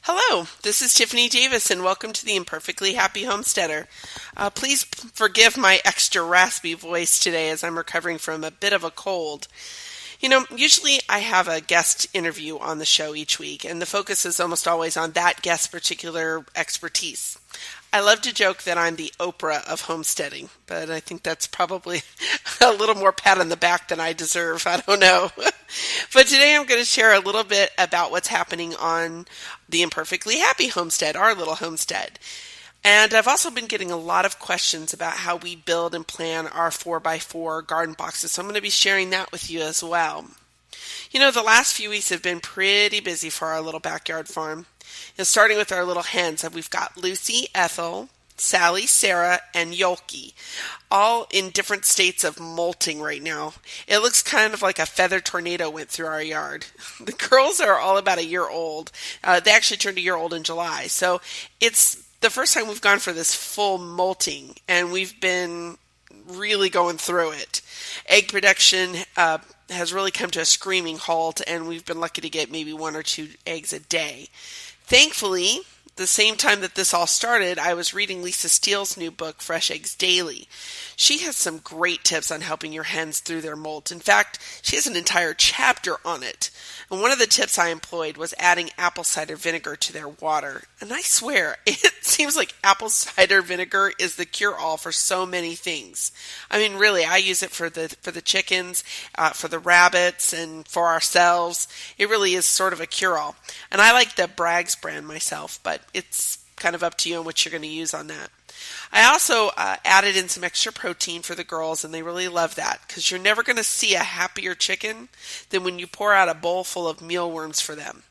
Hello, this is Tiffany Davis, and welcome to the Imperfectly Happy Homesteader. Please forgive my extra raspy voice today as I'm recovering from a bit of a cold. Usually I have a guest interview on the show each week, and the focus is almost always on that guest's particular expertise. I love to joke that I'm the Oprah of homesteading, but I think that's probably a little more pat on the back than I deserve. I don't know. But today I'm going to share a little bit about what's happening on the Imperfectly Happy Homestead, our little homestead. And I've also been getting a lot of questions about how we build and plan our 4x4 garden boxes, so I'm going to be sharing that with you as well. The last few weeks have been pretty busy for our little backyard farm. Starting with our little hens, we've got Lucy, Ethel, Sally, Sarah, and Yolki, all in different states of molting right now. It looks kind of like a feather tornado went through our yard. The girls are all about a year old. They actually turned a year old in July, so it's the first time we've gone for this full molting, and we've been really going through it. Egg production has really come to a screaming halt, and we've been lucky to get maybe 1 or 2 eggs a day. Thankfully, the same time that this all started, I was reading Lisa Steele's new book, Fresh Eggs Daily. She has some great tips on helping your hens through their molt. In fact, she has an entire chapter on it. And one of the tips I employed was adding apple cider vinegar to their water. And I swear, it seems like apple cider vinegar is the cure-all for so many things. I mean, really, I use it for the chickens, for the rabbits, and for ourselves. It really is sort of a cure-all. And I like the Bragg's brand myself, but it's kind of up to you on what you're going to use on that. I also added in some extra protein for the girls, and they really love that because you're never going to see a happier chicken than when you pour out a bowl full of mealworms for them.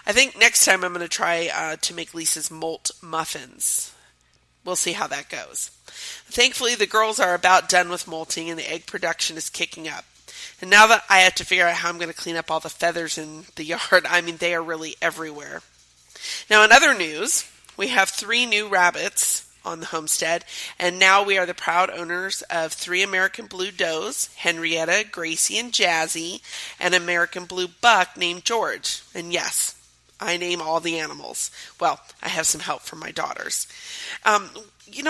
I think next time I'm going to try to make Lisa's molt muffins. We'll see how that goes. Thankfully, the girls are about done with molting, and the egg production is kicking up. And now that I have to figure out how I'm going to clean up all the feathers in the yard, I mean, they are really everywhere. Now, in other news, we have 3 new rabbits on the homestead, and now we are the proud owners of 3 American Blue does, Henrietta, Gracie, and Jazzy, and an American Blue buck named George. And yes, I name all the animals. Well, I have some help from my daughters.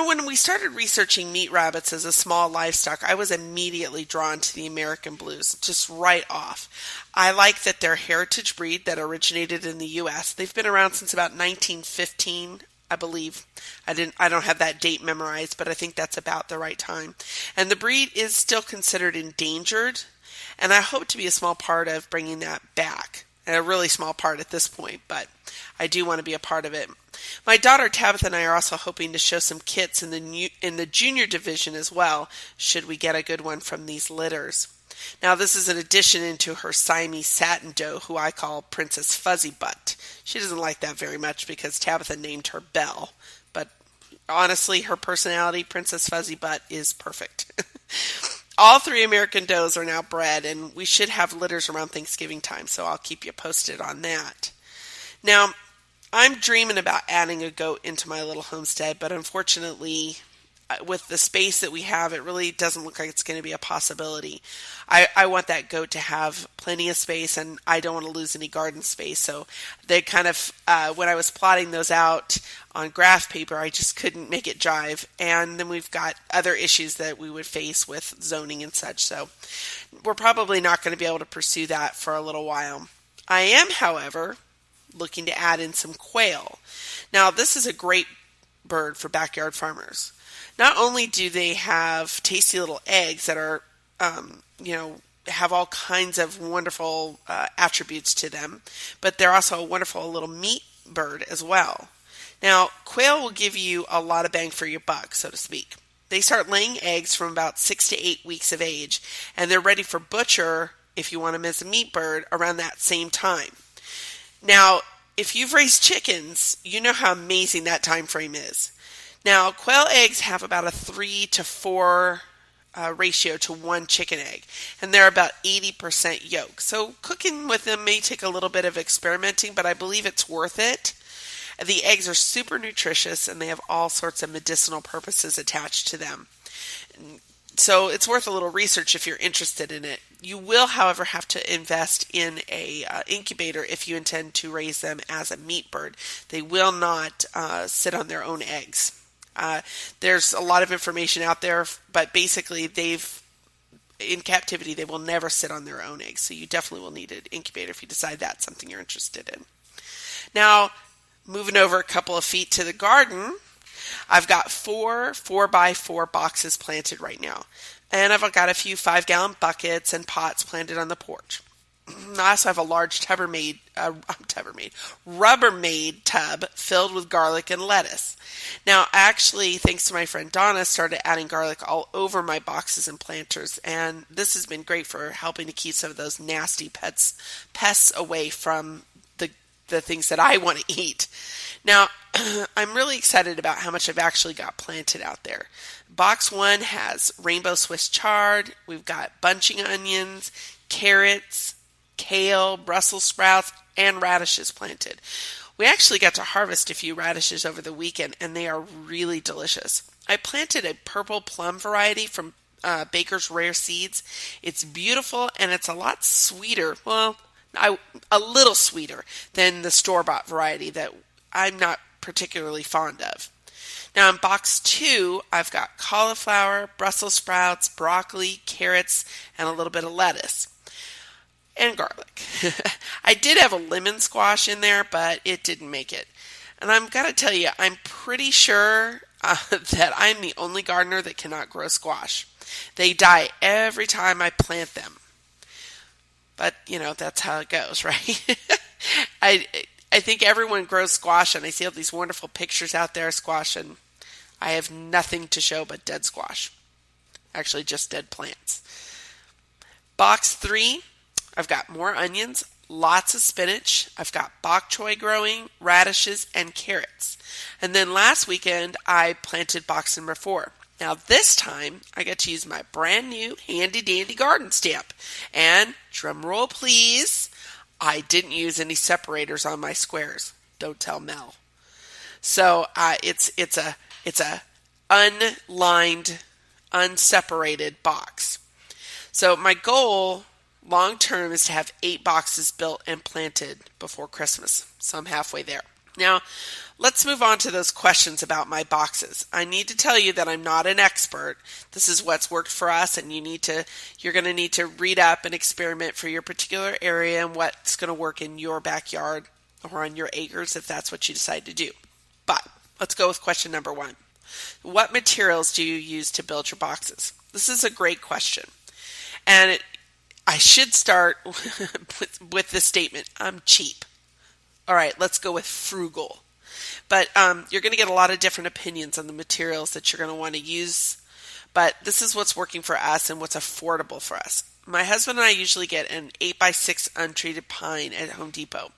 When we started researching meat rabbits as a small livestock, I was immediately drawn to the American Blues, just right off. I like that they're a heritage breed that originated in the U.S. They've been around since about 1915, I believe. I don't have that date memorized, but I think that's about the right time. And the breed is still considered endangered, and I hope to be a small part of bringing that back. A really small part at this point, but I do want to be a part of it. My daughter Tabitha and I are also hoping to show some kits in the junior division as well, should we get a good one from these litters. Now, this is an addition into her Siamese satin doe, who I call Princess Fuzzy Butt. She doesn't like that very much because Tabitha named her Belle, but honestly, her personality, Princess Fuzzy Butt, is perfect. All 3 American does are now bred, and we should have litters around Thanksgiving time, so I'll keep you posted on that. Now, I'm dreaming about adding a goat into my little homestead, but unfortunately, with the space that we have, it really doesn't look like it's going to be a possibility. I want that goat to have plenty of space, and I don't want to lose any garden space. So they kind of, when I was plotting those out on graph paper, I just couldn't make it jive. And then we've got other issues that we would face with zoning and such. So we're probably not going to be able to pursue that for a little while. I am, however, looking to add in some quail. Now, this is a great bird for backyard farmers. Not only do they have tasty little eggs that are, have all kinds of wonderful attributes to them, but they're also a wonderful little meat bird as well. Now, quail will give you a lot of bang for your buck, so to speak. They start laying eggs from about 6 to 8 weeks of age, and they're ready for butcher, if you want them as a meat bird, around that same time. Now, if you've raised chickens, you know how amazing that time frame is. Now, quail eggs have about a 3 to 4 ratio to 1 chicken egg, and they're about 80% yolk. So cooking with them may take a little bit of experimenting, but I believe it's worth it. The eggs are super nutritious, and they have all sorts of medicinal purposes attached to them. So it's worth a little research if you're interested in it. You will, however, have to invest in a incubator if you intend to raise them as a meat bird. They will not sit on their own eggs. There's a lot of information out there, but basically in captivity, they will never sit on their own eggs. So you definitely will need an incubator if you decide that's something you're interested in. Now, moving over a couple of feet to the garden, I've got 4x4 boxes planted right now. And I've got a few 5-gallon buckets and pots planted on the porch. I also have a large Rubbermaid tub filled with garlic and lettuce. Now, actually, thanks to my friend Donna, started adding garlic all over my boxes and planters, and this has been great for helping to keep some of those nasty pests away from the things that I want to eat. Now, I'm really excited about how much I've actually got planted out there. Box 1 has rainbow Swiss chard. We've got bunching onions, carrots, kale, Brussels sprouts, and radishes planted. We actually got to harvest a few radishes over the weekend, and they are really delicious. I planted a purple plum variety from Baker's Rare Seeds. It's beautiful, and it's a lot sweeter. Well, a little sweeter than the store-bought variety that I'm not particularly fond of. Now in box 2, I've got cauliflower, Brussels sprouts, broccoli, carrots, and a little bit of lettuce. And garlic. I did have a lemon squash in there, but it didn't make it. And I'm going to tell you, I'm pretty sure that I'm the only gardener that cannot grow squash. They die every time I plant them. But, that's how it goes, right? I think everyone grows squash, and I see all these wonderful pictures out there of squash, and I have nothing to show but dead squash. Actually, just dead plants. Box 3, I've got more onions, lots of spinach. I've got bok choy growing, radishes, and carrots. And then last weekend, I planted box number 4. Now this time, I got to use my brand new handy dandy garden stamp. And, drum roll please, I didn't use any separators on my squares. Don't tell Mel. So it's a unlined, unseparated box. So my goal long term is to have 8 boxes built and planted before Christmas. So I'm halfway there. Now, let's move on to those questions about my boxes. I need to tell you that I'm not an expert. This is what's worked for us, and you're going to need to read up and experiment for your particular area and what's going to work in your backyard or on your acres if that's what you decide to do. But let's go with question number 1. What materials do you use to build your boxes? This is a great question. And I should start with this statement. I'm cheap. All right, let's go with frugal. But you're going to get a lot of different opinions on the materials that you're going to want to use. But this is what's working for us and what's affordable for us. My husband and I usually get an 8x6 untreated pine at Home Depot.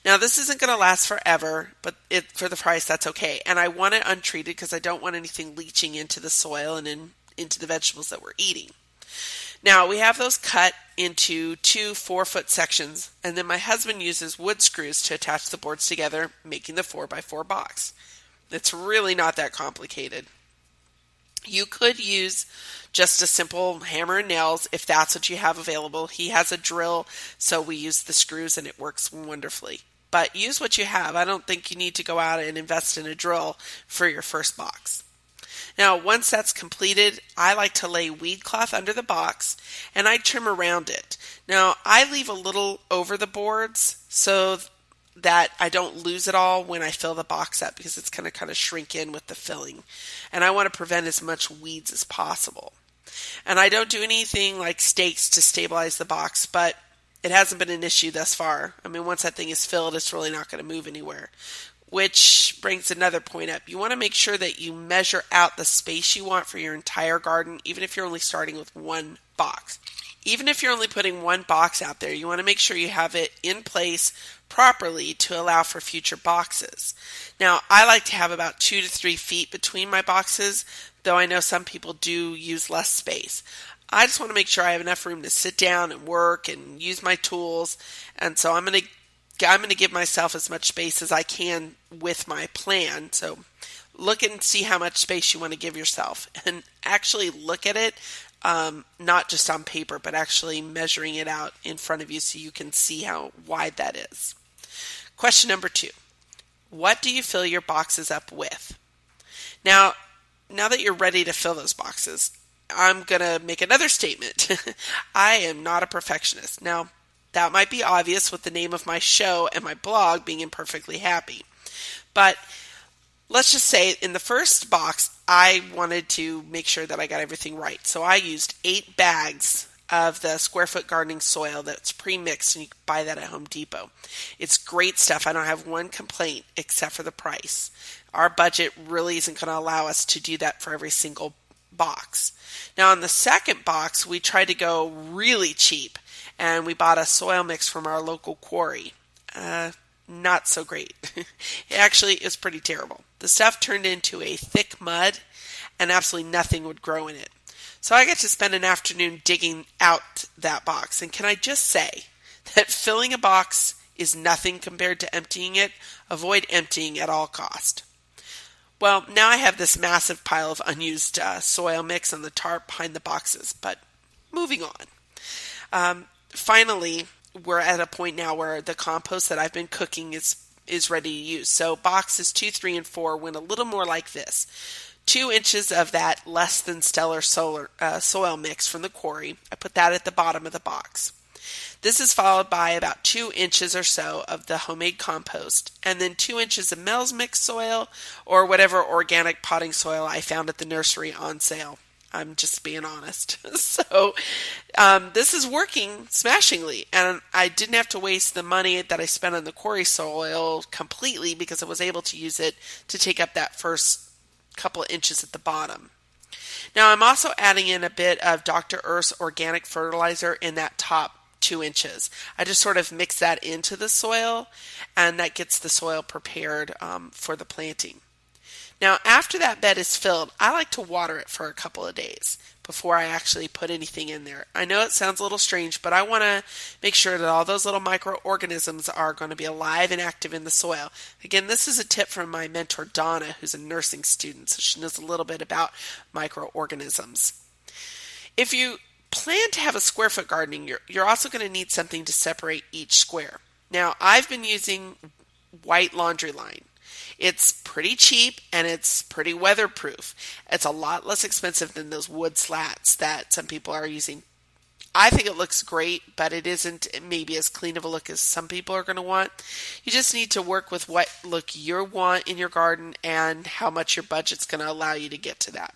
Now, this isn't going to last forever, but for the price, that's okay. And I want it untreated because I don't want anything leaching into the soil and into the vegetables that we're eating. Now, we have those cut into 2 4-foot sections, and then my husband uses wood screws to attach the boards together, making the 4x4 box. It's really not that complicated. You could use just a simple hammer and nails if that's what you have available. He has a drill, so we use the screws and it works wonderfully. But use what you have. I don't think you need to go out and invest in a drill for your first box. Now, once that's completed, I like to lay weed cloth under the box and I trim around it. Now, I leave a little over the boards so that I don't lose it all when I fill the box up because it's going to kind of shrink in with the filling. And I want to prevent as much weeds as possible. And I don't do anything like stakes to stabilize the box, but it hasn't been an issue thus far. I mean, once that thing is filled, it's really not going to move anywhere. Which brings another point up. You want to make sure that you measure out the space you want for your entire garden, even if you're only starting with 1 box. Even if you're only putting 1 box out there, you want to make sure you have it in place properly to allow for future boxes. Now, I like to have about 2 to 3 feet between my boxes, though I know some people do use less space. I just want to make sure I have enough room to sit down and work and use my tools, and so I'm going to give myself as much space as I can with my plan. So look and see how much space you want to give yourself and actually look at it. not just on paper, but actually measuring it out in front of you so you can see how wide that is. Question number 2. What do you fill your boxes up with? Now that you're ready to fill those boxes, I'm going to make another statement. I am not a perfectionist. Now, that might be obvious with the name of my show and my blog being Imperfectly Happy. But let's just say in the first box, I wanted to make sure that I got everything right. So I used 8 bags of the Square Foot Gardening soil that's pre-mixed, and you can buy that at Home Depot. It's great stuff. I don't have one complaint except for the price. Our budget really isn't going to allow us to do that for every single box. Now on the second box, we tried to go really cheap, and we bought a soil mix from our local quarry. Not so great. It actually is pretty terrible. The stuff turned into a thick mud, and absolutely nothing would grow in it. So I got to spend an afternoon digging out that box. And can I just say that filling a box is nothing compared to emptying it? Avoid emptying at all cost. Well, now I have this massive pile of unused soil mix on the tarp behind the boxes, but moving on. Finally, we're at a point now where the compost that I've been cooking is ready to use. So boxes 2, 3, and 4 went a little more like this. 2 inches of that less than stellar soil mix from the quarry. I put that at the bottom of the box. This is followed by about 2 inches or so of the homemade compost, and then 2 inches of Mel's Mix soil or whatever organic potting soil I found at the nursery on sale. I'm just being honest. So this is working smashingly, and I didn't have to waste the money that I spent on the quarry soil completely because I was able to use it to take up that first couple of inches at the bottom. Now I'm also adding in a bit of Dr. Earth's organic fertilizer in that top 2 inches. I just sort of mix that into the soil, and that gets the soil prepared for the planting. Now after that bed is filled, I like to water it for a couple of days before I actually put anything in there. I know it sounds a little strange, but I want to make sure that all those little microorganisms are going to be alive and active in the soil. Again, this is a tip from my mentor Donna, who's a nursing student, so she knows a little bit about microorganisms. If you plan to have a square foot gardening, you're also going to need something to separate each square. Now, I've been using white laundry line. It's pretty cheap and it's pretty weatherproof. It's a lot less expensive than those wood slats that some people are using. I think it looks great, but it isn't maybe as clean of a look as some people are going to want. You just need to work with what look you want in your garden and how much your budget's going to allow you to get to that.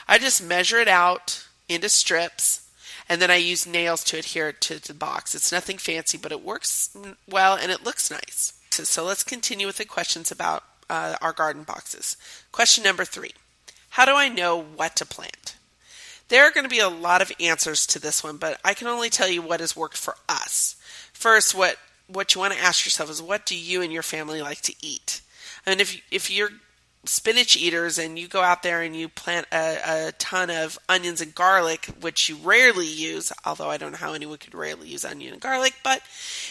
I just measure it out into strips, and then I use nails to adhere it to the box. It's nothing fancy, but it works well and it looks nice. So let's continue with the questions about our garden boxes. Question number 3. How do I know what to plant? There are going to be a lot of answers to this one, but I can only tell you what has worked for us. First, what you want to ask yourself is, what do you and your family like to eat? And if you're spinach eaters and you go out there and you plant a ton of onions and garlic, which you rarely use, although I don't know how anyone could rarely use onion and garlic, but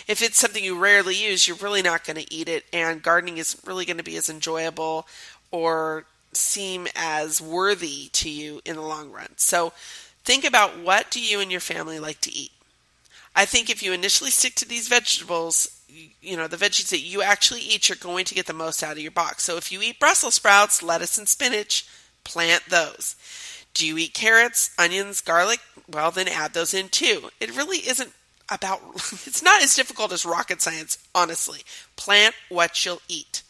if it's something you rarely use, you're really not going to eat it, and gardening isn't really going to be as enjoyable or seem as worthy to you in the long run. So think about, what do you and your family like to eat? I think if you initially stick to these vegetables, the veggies that you actually eat, you're going to get the most out of your box. So if you eat Brussels sprouts, lettuce, and spinach, plant those. Do you eat carrots, onions, garlic? Well, then add those in too. It really isn't it's not as difficult as rocket science, honestly. Plant what you'll eat.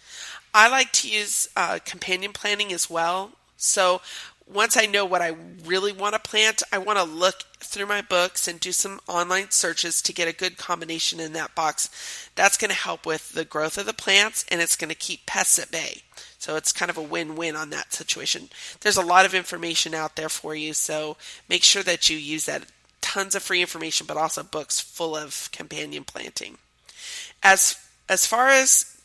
I like to use companion planting as well. So once I know what I really want to plant, I want to look through my books and do some online searches to get a good combination in that box. That's going to help with the growth of the plants, and it's going to keep pests at bay. So it's kind of a win-win on that situation. There's a lot of information out there for you, so make sure that you use that. Tons of free information, but also books full of companion planting. As far as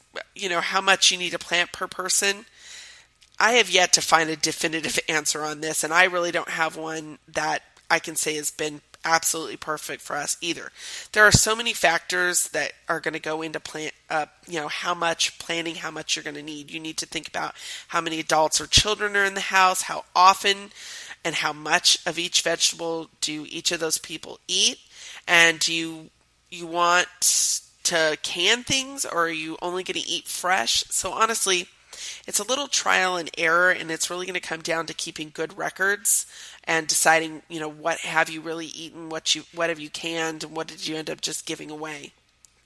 how much you need to plant per person, I have yet to find a definitive answer on this, and I really don't have one that I can say has been absolutely perfect for us either. There are so many factors that are going to go into how much planting, how much you're going to need. You need to think about how many adults or children are in the house, how often and how much of each vegetable do each of those people eat, and do you want to can things, or are you only going to eat fresh? So honestly, it's a little trial and error, and it's really going to come down to keeping good records and deciding, what have you really eaten, what have you canned, and what did you end up just giving away.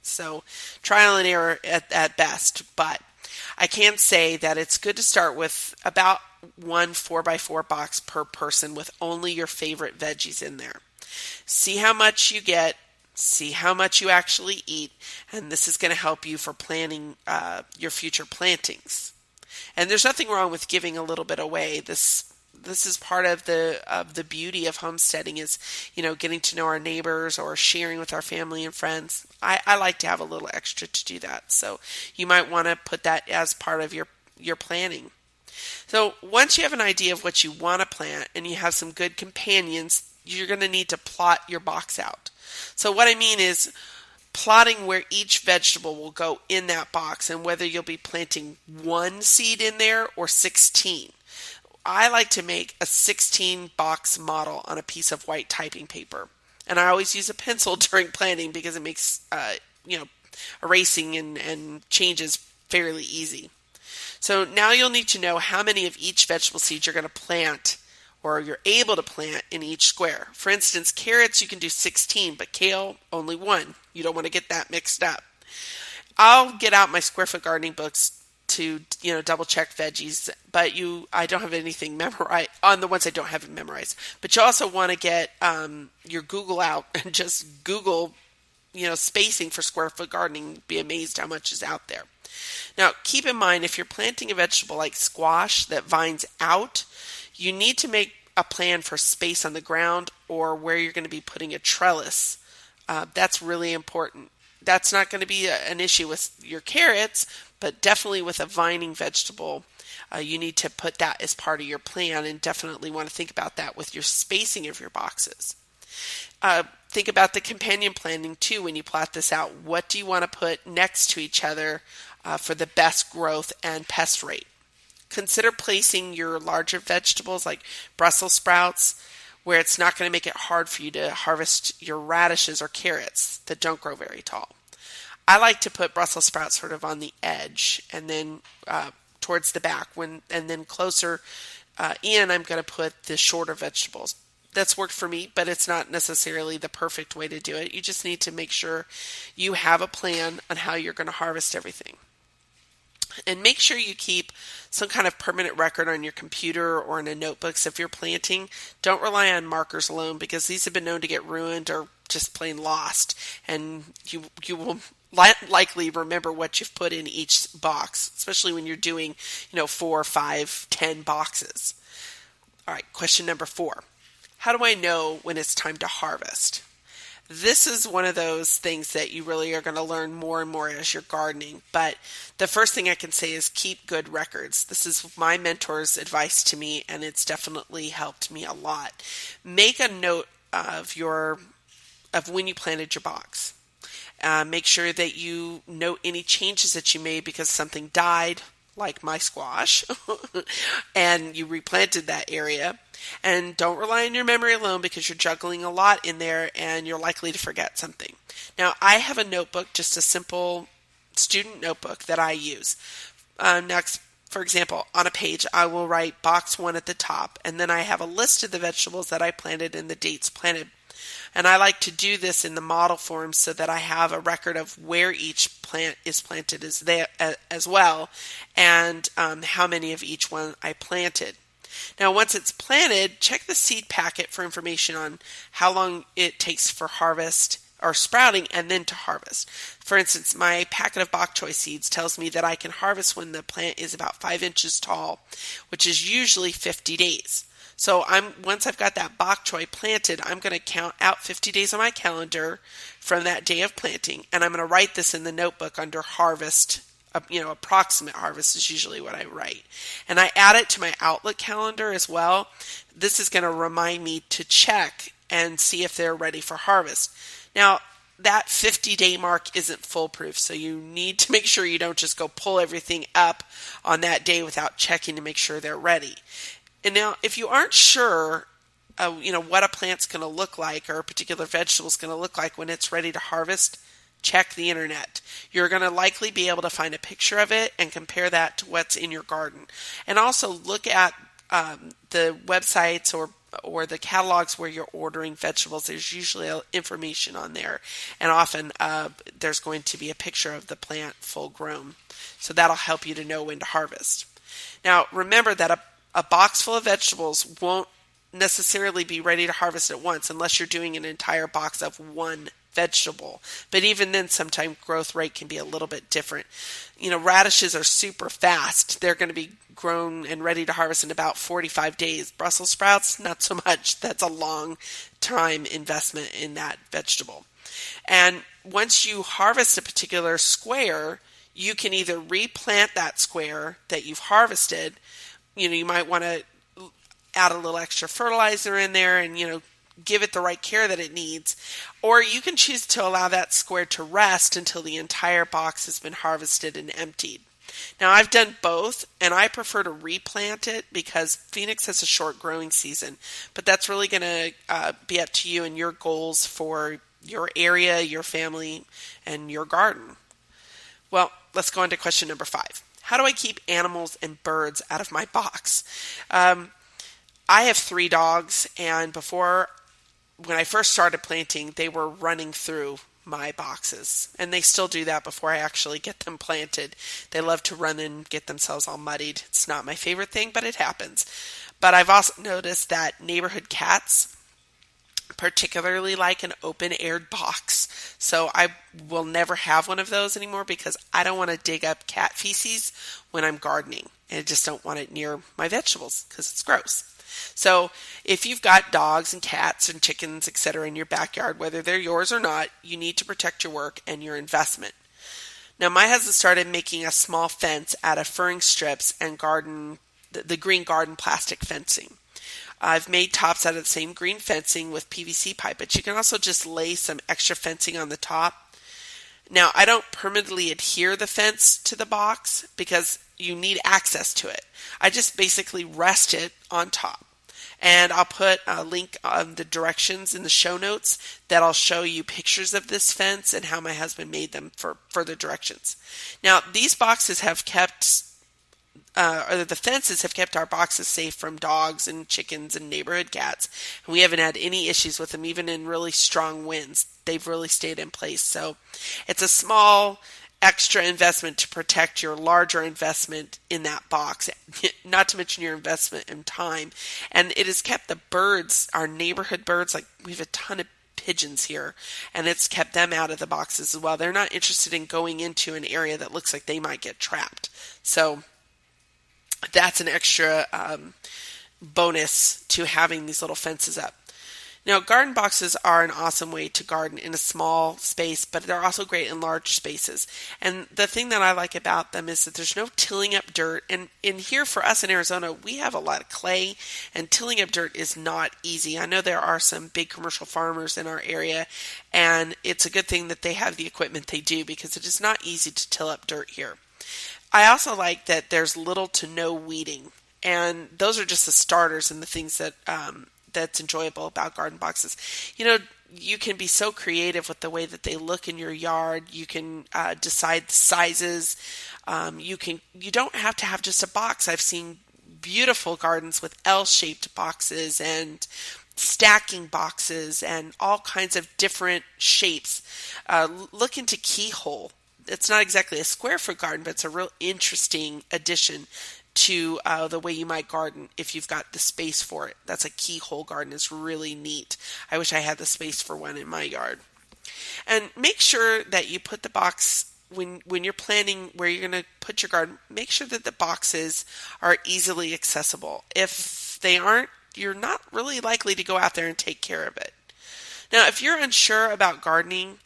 So trial and error at best, but I can say that it's good to start with about one 4x4 box per person with only your favorite veggies in there. See how much you get, see how much you actually eat, and this is going to help you for planning your future plantings. And there's nothing wrong with giving a little bit away. This is part of the beauty of homesteading is, getting to know our neighbors or sharing with our family and friends. I like to have a little extra to do that. So you might want to put that as part of your planning. So once you have an idea of what you want to plant and you have some good companions, you're going to need to plot your box out. So what I mean is plotting where each vegetable will go in that box and whether you'll be planting one seed in there or 16. I like to make a 16 box model on a piece of white typing paper. And I always use a pencil during planting because it makes erasing and changes fairly easy. So now you'll need to know how many of each vegetable seed you're going to plant or you're able to plant in each square. For instance, carrots you can do 16, but kale only 1. You don't want to get that mixed up. I'll get out my square foot gardening books to double check veggies, but I don't have anything memorized on the ones I don't have it memorized. But you also want to get your Google out and just Google spacing for square foot gardening. Be amazed how much is out there. Now keep in mind, if you're planting a vegetable like squash that vines out, you need to make a plan for space on the ground or where you're going to be putting a trellis. That's really important. That's not going to be an issue with your carrots, but definitely with a vining vegetable, you need to put that as part of your plan and definitely want to think about that with your spacing of your boxes. Think about the companion planting too when you plot this out. What do you want to put next to each other for the best growth and pest rate? Consider placing your larger vegetables like Brussels sprouts where it's not going to make it hard for you to harvest your radishes or carrots that don't grow very tall. I like to put Brussels sprouts sort of on the edge and then towards the back, and then closer in I'm going to put the shorter vegetables. That's worked for me, but it's not necessarily the perfect way to do it. You just need to make sure you have a plan on how you're going to harvest everything. And make sure you keep some kind of permanent record on your computer or in a notebook. So if you're planting, don't rely on markers alone because these have been known to get ruined or just plain lost. And you will likely remember what you've put in each box, especially when you're doing, 4, 5, 10 boxes. All right, question number 4. How do I know when it's time to harvest? This is one of those things that you really are going to learn more and more as you're gardening. But the first thing I can say is keep good records. This is my mentor's advice to me, and it's definitely helped me a lot. Make a note of when you planted your box. Make sure that you note any changes that you made because something died, like my squash, and you replanted that area. And don't rely on your memory alone because you're juggling a lot in there and you're likely to forget something. Now, I have a notebook, just a simple student notebook that I use. Next, for example, on a page, I will write box 1 at the top, and then I have a list of the vegetables that I planted and the dates planted. And I like to do this in the model form so that I have a record of where each plant is planted as well, and how many of each one I planted. Now, once it's planted, check the seed packet for information on how long it takes for harvest or sprouting and then to harvest. For instance, my packet of bok choy seeds tells me that I can harvest when the plant is about 5 inches tall, which is usually 50 days. So once I've got that bok choy planted, I'm going to count out 50 days on my calendar from that day of planting, and I'm going to write this in the notebook under harvest. Approximate harvest is usually what I write. And I add it to my Outlook calendar as well. This is going to remind me to check and see if they're ready for harvest. Now, that 50-day mark isn't foolproof, so you need to make sure you don't just go pull everything up on that day without checking to make sure they're ready. And now, if you aren't sure, what a plant's going to look like or a particular vegetable is going to look like when it's ready to harvest, check the internet. You're going to likely be able to find a picture of it and compare that to what's in your garden. And also look at the websites or the catalogs where you're ordering vegetables. There's usually information on there, and often there's going to be a picture of the plant full grown. So that'll help you to know when to harvest. Now, remember that a box full of vegetables won't necessarily be ready to harvest at once unless you're doing an entire box of one vegetable. But even then, sometimes growth rate can be a little bit different. Radishes are super fast. They're going to be grown and ready to harvest in about 45 days. Brussels sprouts, not so much. That's a long time investment in that vegetable. And once you harvest a particular square, you can either replant that square that you've harvested. You might want to add a little extra fertilizer in there and, give it the right care that it needs. Or you can choose to allow that square to rest until the entire box has been harvested and emptied. Now, I've done both, and I prefer to replant it because Phoenix has a short growing season. But that's really going to be up to you and your goals for your area, your family, and your garden. Well, let's go on to question number 5. How do I keep animals and birds out of my box? I have 3 dogs, and when I first started planting, they were running through my boxes, and they still do that before I actually get them planted. They love to run and get themselves all muddied. It's not my favorite thing, but it happens. But I've also noticed that neighborhood cats particularly like an open-aired box. So I will never have one of those anymore because I don't want to dig up cat feces when I'm gardening. And I just don't want it near my vegetables because it's gross. So if you've got dogs and cats and chickens, etc. in your backyard, whether they're yours or not, you need to protect your work and your investment. Now, my husband started making a small fence out of furring strips and the green garden plastic fencing. I've made tops out of the same green fencing with PVC pipe, but you can also just lay some extra fencing on the top. Now, I don't permanently adhere the fence to the box because you need access to it. I just basically rest it on top. And I'll put a link on the directions in the show notes that'll show you pictures of this fence and how my husband made them for further directions. Now, these boxes have kept the fences have kept our boxes safe from dogs and chickens and neighborhood cats. And we haven't had any issues with them, even in really strong winds. They've really stayed in place. So it's a small extra investment to protect your larger investment in that box, not to mention your investment in time. And it has kept the birds, our neighborhood birds, like we have a ton of pigeons here, and it's kept them out of the boxes as well. They're not interested in going into an area that looks like they might get trapped. So that's an extra bonus to having these little fences up. Now, garden boxes are an awesome way to garden in a small space, but they're also great in large spaces. And the thing that I like about them is that there's no tilling up dirt. And in here for us in Arizona, we have a lot of clay, and tilling up dirt is not easy. I know there are some big commercial farmers in our area, and it's a good thing that they have the equipment they do because it is not easy to till up dirt here. I also like that there's little to no weeding, and those are just the starters and the things that that's enjoyable about garden boxes. You can be so creative with the way that they look in your yard. You can decide the sizes. You don't have to have just a box. I've seen beautiful gardens with L-shaped boxes and stacking boxes and all kinds of different shapes. Look into keyhole. It's not exactly a square foot garden, but it's a real interesting addition to the way you might garden if you've got the space for it. That's a keyhole garden. It's really neat. I wish I had the space for one in my yard. And make sure that you put the box, when you're planning where you're going to put your garden, make sure that the boxes are easily accessible. If they aren't, you're not really likely to go out there and take care of it. Now, if you're unsure about gardening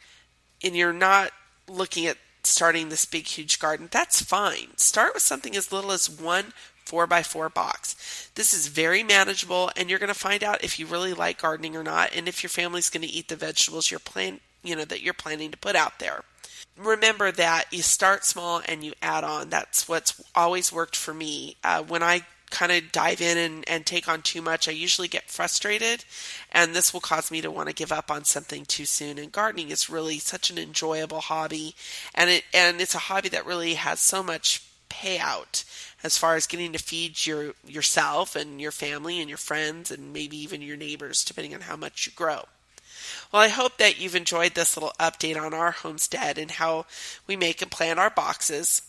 and you're not looking at starting this big, huge garden, that's fine. Start with something as little as one 4x4 box. This is very manageable, and you're going to find out if you really like gardening or not, and if your family's going to eat the vegetables that you're planning to put out there. Remember that you start small and you add on. That's what's always worked for me. When I kind of dive in and take on too much, I usually get frustrated, and this will cause me to want to give up on something too soon. And gardening is really such an enjoyable hobby, and it's a hobby that really has so much payout as far as getting to feed yourself and your family and your friends and maybe even your neighbors, depending on how much you grow. Well, I hope that you've enjoyed this little update on our homestead and how we make and plan our boxes.